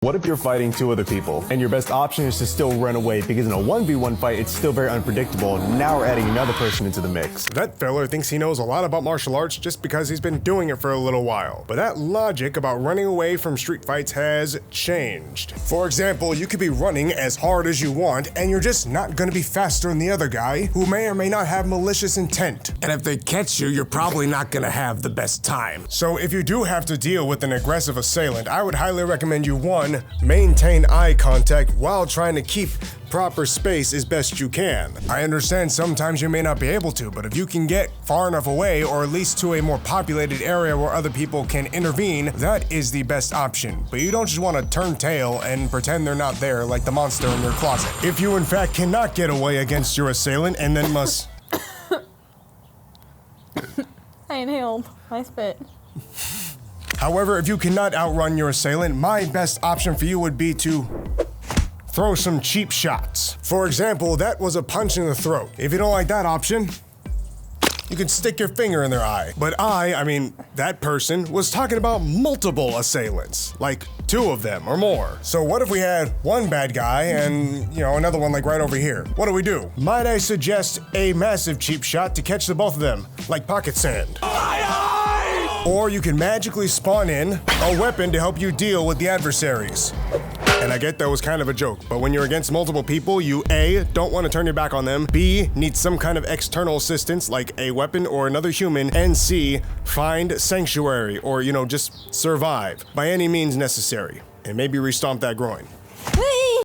What if you're fighting two other people and your best option is to still run away because in a 1v1 fight it's still very unpredictable and now we're adding another person into the mix? That fella thinks he knows a lot about martial arts just because he's been doing it for a little while. But that logic about running away from street fights has changed. For example, you could be running as hard as you want and you're just not gonna be faster than the other guy who may or may not have malicious intent. And if they catch you, you're probably not gonna have the best time. So if you do have to deal with an aggressive assailant, I would highly recommend you, 1, maintain eye contact while trying to keep proper space as best you can. I understand sometimes you may not be able to, but if you can get far enough away or at least to a more populated area where other people can intervene, that is the best option. But you don't just want to turn tail and pretend they're not there like the monster in your closet. If you in fact cannot get away against your assailant and then must... I inhaled my spit. However, if you cannot outrun your assailant, my best option for you would be to throw some cheap shots. For example, that was a punch in the throat. If you don't like that option, you can stick your finger in their eye. But I mean, that person was talking about multiple assailants, like 2 of them or more. So what if we had one bad guy and, another one like right over here? What do we do? Might I suggest a massive cheap shot to catch the both of them, like pocket sand? Or you can magically spawn in a weapon to help you deal with the adversaries. And I get that was kind of a joke, but when you're against multiple people, you A, don't want to turn your back on them, B, need some kind of external assistance like a weapon or another human, and C, find sanctuary or, just survive by any means necessary and maybe restomp that groin.